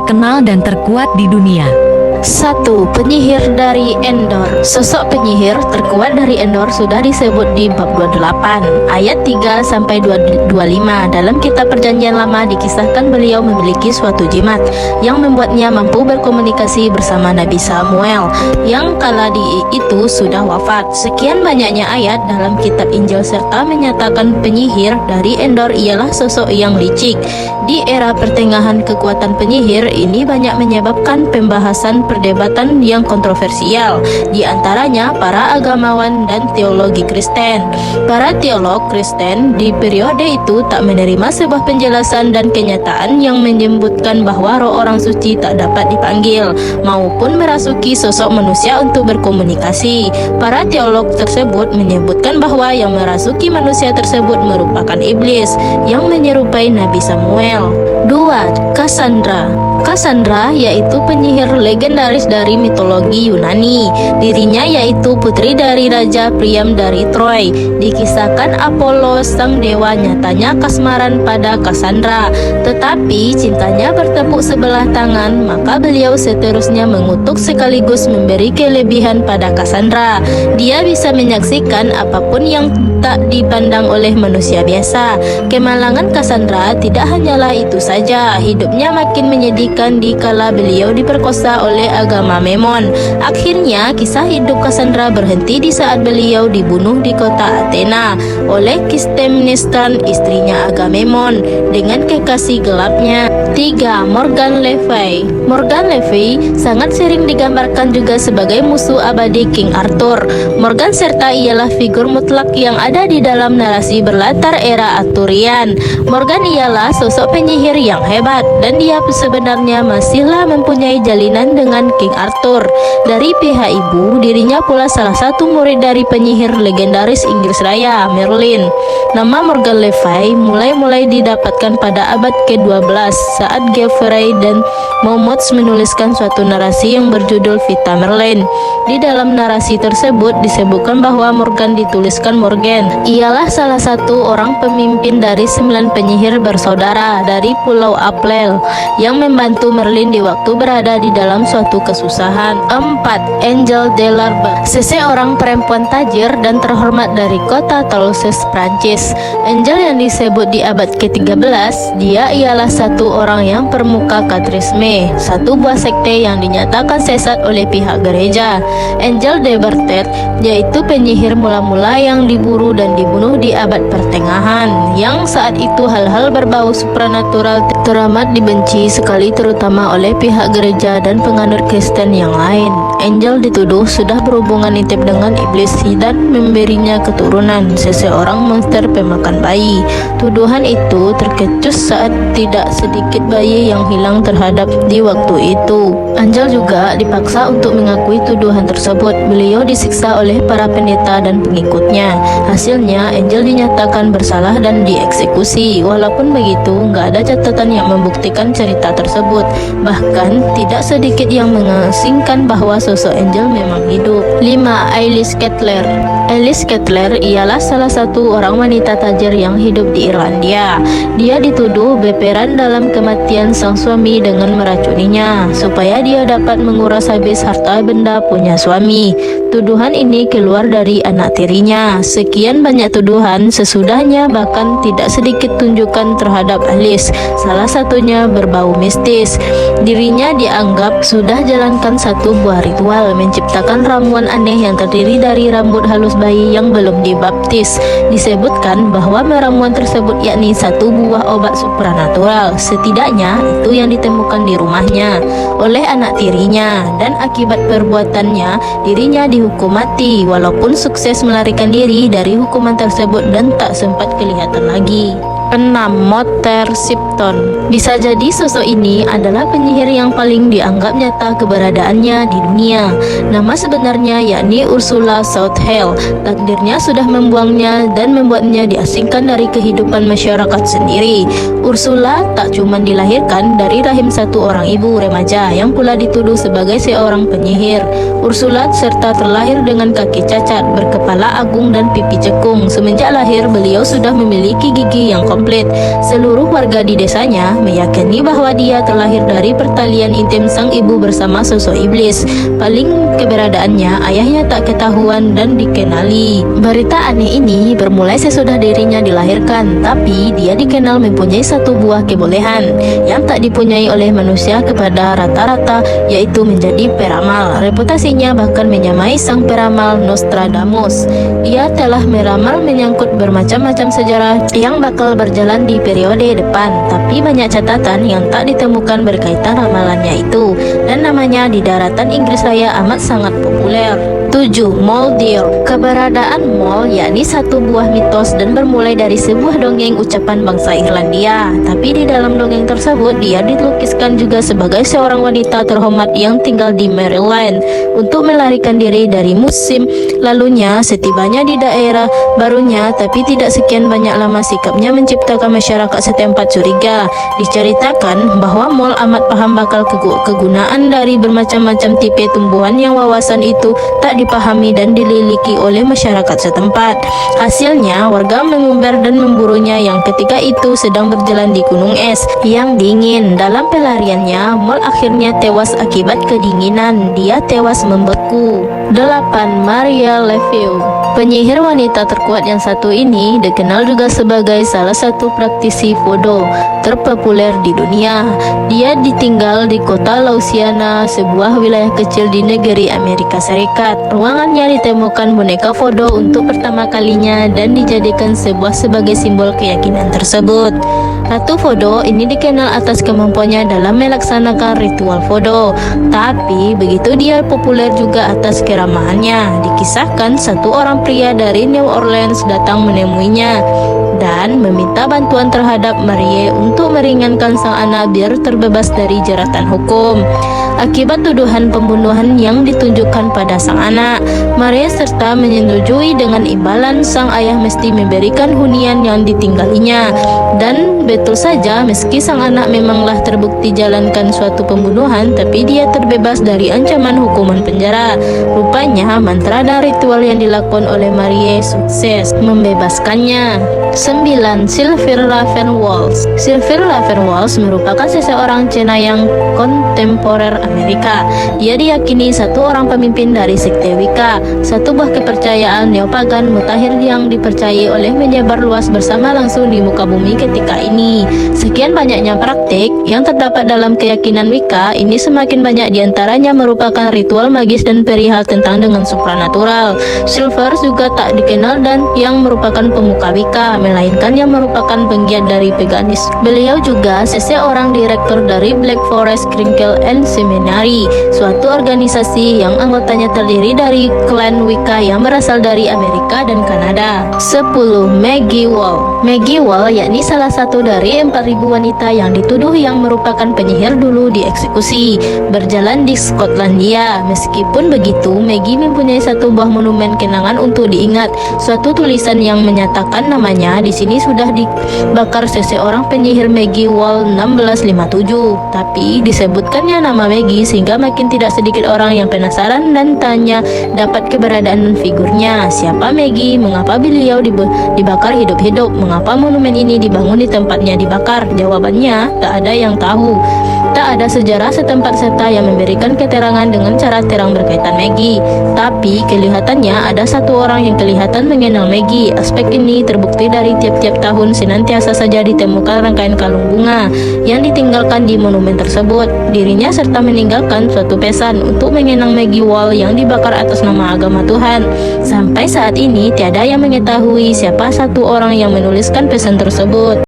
terkenal dan terkuat di dunia. 1. Penyihir dari Endor. Sosok penyihir terkuat dari Endor sudah disebut di bab 28 ayat 3 sampai 25. Dalam kitab Perjanjian Lama dikisahkan beliau memiliki suatu jimat yang membuatnya mampu berkomunikasi bersama Nabi Samuel yang kala itu sudah wafat. Sekian banyaknya ayat dalam kitab Injil serta menyatakan penyihir dari Endor ialah sosok yang licik. Di era pertengahan, kekuatan penyihir ini banyak menyebabkan pembahasan perdebatan yang kontroversial, di antaranya para agamawan dan teologi Kristen. Para teolog Kristen di periode itu tak menerima sebuah penjelasan dan kenyataan yang menyebutkan bahwa roh orang suci tak dapat dipanggil maupun merasuki sosok manusia untuk berkomunikasi. Para teolog tersebut menyebutkan bahwa yang merasuki manusia tersebut merupakan iblis yang menyerupai Nabi Samuel. 2. Cassandra yaitu penyihir legendaris dari mitologi Yunani. Dirinya yaitu putri dari Raja Priam dari Troy. Dikisahkan Apollo sang dewa nyatanya kasmaran pada Cassandra, tetapi cintanya bertepuk sebelah tangan, maka beliau seterusnya mengutuk sekaligus memberi kelebihan pada Cassandra. Dia bisa menyaksikan apapun yang tak dipandang oleh manusia biasa. Kemalangan Cassandra tidak hanyalah itu saja, hidupnya makin menyedihkan dikala beliau diperkosa oleh agama Memon. Akhirnya kisah hidup Cassandra berhenti di saat beliau dibunuh di kota Athena oleh Clytemnestra, istrinya Agamemnon, dengan kekasih gelapnya. 3. Morgan Le Fay. Morgan Le Fay sangat sering digambarkan juga sebagai musuh abadi King Arthur. Morgan serta ialah figur mutlak yang ada di dalam narasi berlatar era Arthurian. Morgan ialah sosok penyihir yang hebat dan dia sebenarnya masihlah mempunyai jalinan dengan King Arthur. Dari pihak ibu, dirinya pula salah satu murid dari penyihir legendaris Inggris Raya, Merlin. Nama Morgan Le Fay mulai didapatkan pada abad ke-12 saat Geoffrey dan Monmouth menuliskan suatu narasi yang berjudul Vita Merlin. Di dalam narasi tersebut disebutkan bahwa Morgan dituliskan Morgan ialah salah satu orang pemimpin dari 9 penyihir bersaudara dari Pulau Applel yang membantu Merlin di waktu berada di dalam suatu kesusahan. 4. Angel de l'Arbre. Seseorang perempuan tajir dan terhormat dari kota Toulouse, Prancis. Angel yang disebut di abad ke-13, dia ialah satu orang yang permuka katrisme, satu buah sekte yang dinyatakan sesat oleh pihak gereja. Angel de Bertet yaitu penyihir mula-mula yang diburu dan dibunuh di abad pertengahan, yang saat itu hal-hal berbau supranatural teramat dibenci sekali terutama oleh pihak gereja dan penganut Kristen yang lain. Angel dituduh sudah berhubungan intip dengan iblis dan memberinya keturunan, seseorang monster pemakan bayi. Tuduhan itu terkecup saat tidak sedikit bayi yang hilang terhadap di waktu itu. Angel juga dipaksa untuk mengakui tuduhan tersebut. Beliau disiksa oleh para pendeta dan pengikutnya. Hasilnya Angel dinyatakan bersalah dan dieksekusi. Walaupun begitu, nggak ada catatan yang membuktikan cerita tersebut. Bahkan tidak sedikit yang mengasingkan bahwa sosok Angel memang hidup. 5. Alice Kettler. Alice Kettler ialah salah satu orang wanita tajir yang hidup di Irlandia. Dia dituduh berperan dalam kematian sang suami dengan meracuninya supaya dia dapat menguras habis harta benda punya suami. Tuduhan ini keluar dari anak tirinya. Sekian banyak tuduhan sesudahnya bahkan tidak sedikit tunjukkan terhadap Alice. Salah satunya berbau mistis. Dirinya dianggap sudah jalankan satu buah ritual menciptakan ramuan aneh yang terdiri dari rambut halus bayi yang belum dibaptis. Disebutkan bahwa ramuan tersebut yakni satu buah obat supranatural. Setidaknya itu yang ditemukan di rumahnya oleh anak tirinya, dan akibat perbuatannya dirinya dihukum mati walaupun sukses melarikan diri dari hukuman tersebut dan tak sempat kelihatan lagi. 6. Mother Shipton. Bisa jadi sosok ini adalah penyihir yang paling dianggap nyata keberadaannya di dunia. Nama sebenarnya yakni Ursula Southhell. Takdirnya sudah membuangnya dan membuatnya diasingkan dari kehidupan masyarakat sendiri. Ursula tak cuma dilahirkan dari rahim satu orang ibu remaja yang pula dituduh sebagai seorang penyihir. Ursula serta terlahir dengan kaki cacat, berkepala agung dan pipi cekung. Semenjak lahir beliau sudah memiliki gigi yang kompleks komplit. Seluruh warga di desanya meyakini bahwa dia terlahir dari pertalian intim sang ibu bersama sosok iblis. Paling keberadaannya ayahnya tak ketahuan dan dikenali. Berita aneh ini bermulai sesudah dirinya dilahirkan, tapi dia dikenal mempunyai satu buah kebolehan yang tak dipunyai oleh manusia kepada rata-rata, yaitu menjadi peramal. Reputasinya bahkan menyamai sang peramal Nostradamus. Dia telah meramal menyangkut bermacam-macam sejarah yang bakal berjalan di periode depan, tapi banyak catatan yang tak ditemukan berkaitan ramalannya itu, dan namanya di daratan Inggris Raya amat sangat populer. 7. Moldir. Keberadaan Mol yakni satu buah mitos dan bermulai dari sebuah dongeng ucapan bangsa Irlandia. Tapi di dalam dongeng tersebut dia dilukiskan juga sebagai seorang wanita terhormat yang tinggal di Maryland untuk melarikan diri dari musim lalunya setibanya di daerah barunya, tapi tidak sekian banyak lama sikapnya menciptakan masyarakat setempat curiga. Diceritakan bahwa Mol amat paham bakal kegunaan dari bermacam-macam tipe tumbuhan yang wawasan itu tak dipahami dan dililiki oleh masyarakat setempat. Hasilnya, warga mengumbar dan memburunya yang ketika itu sedang berjalan di gunung es yang dingin. Dalam pelariannya, Mol akhirnya tewas akibat kedinginan. Dia tewas membeku. 8. Maria Lefeu. Penyihir wanita terkuat yang satu ini dikenal juga sebagai salah satu praktisi voodoo terpopuler di dunia. Dia ditinggal di kota Louisiana, sebuah wilayah kecil di negeri Amerika Serikat. Ruangannya ditemukan boneka voodoo untuk pertama kalinya dan dijadikan sebagai simbol keyakinan tersebut. Ratu voodoo ini dikenal atas kemampuannya dalam melaksanakan ritual voodoo, tapi begitu dia populer juga atas keramahannya. Dikisahkan satu orang pria dari New Orleans datang menemuinya dan meminta bantuan terhadap Marie untuk meringankan sang anak biar terbebas dari jeratan hukum akibat tuduhan pembunuhan yang ditunjukkan pada sang anak. Marie serta menyetujui dengan imbalan sang ayah mesti memberikan hunian yang ditinggalinya. Dan betul saja, meski sang anak memanglah terbukti jalankan suatu pembunuhan, tapi dia terbebas dari ancaman hukuman penjara. Rupanya mantra dan ritual yang dilakukan oleh Marie sukses membebaskannya. 9. Sylvie Ravenwalsh. Sylvie Ravenwalsh merupakan seseorang Cina yang kontemporer Amerika. Dia diyakini satu orang pemimpin dari sekte Wicca, satu buah kepercayaan neopagan mutakhir yang dipercayai oleh menyebar luas bersama langsung di muka bumi ketika ini. Sekian banyaknya praktik yang terdapat dalam keyakinan Wicca ini, semakin banyak diantaranya merupakan ritual magis dan perihal tentang dengan supranatural. Sylvie juga tak dikenal dan yang merupakan pemuka Wicca, melainkan yang merupakan penggiat dari paganisme. Beliau juga seseorang direktur dari Black Forest Crinkle and Seminary, suatu organisasi yang anggotanya terdiri dari klan Wicca yang berasal dari Amerika dan Kanada. 10. Maggie Wall. Maggie Wall yakni salah satu dari 4.000 wanita yang dituduh yang merupakan penyihir dulu dieksekusi berjalan di Skotlandia. Meskipun begitu, Maggie mempunyai satu buah monumen kenangan untuk diingat, suatu tulisan yang menyatakan namanya di sini sudah dibakar seseorang penyihir Maggie Wall 1657. Tapi disebutkannya nama Maggie sehingga makin tidak sedikit orang yang penasaran dan tanya dapat keberadaan figurnya. Siapa Maggie? Mengapa beliau dibakar hidup-hidup? Mengapa monumen ini dibangun di tempatnya dibakar? Jawabannya, tak ada yang tahu. Tak ada sejarah setempat serta yang memberikan keterangan dengan cara terang berkaitan Maggie. Tapi kelihatannya ada satu orang yang kelihatan mengenal Maggie. Aspek ini terbukti dari tiap-tiap tahun senantiasa saja ditemukan rangkaian kalung bunga yang ditinggalkan di monumen tersebut. Dirinya serta meninggalkan suatu pesan untuk mengenang Maggie Wall yang dibakar atas nama agama Tuhan. Sampai saat ini tiada yang mengetahui siapa satu orang yang menuliskan pesan tersebut.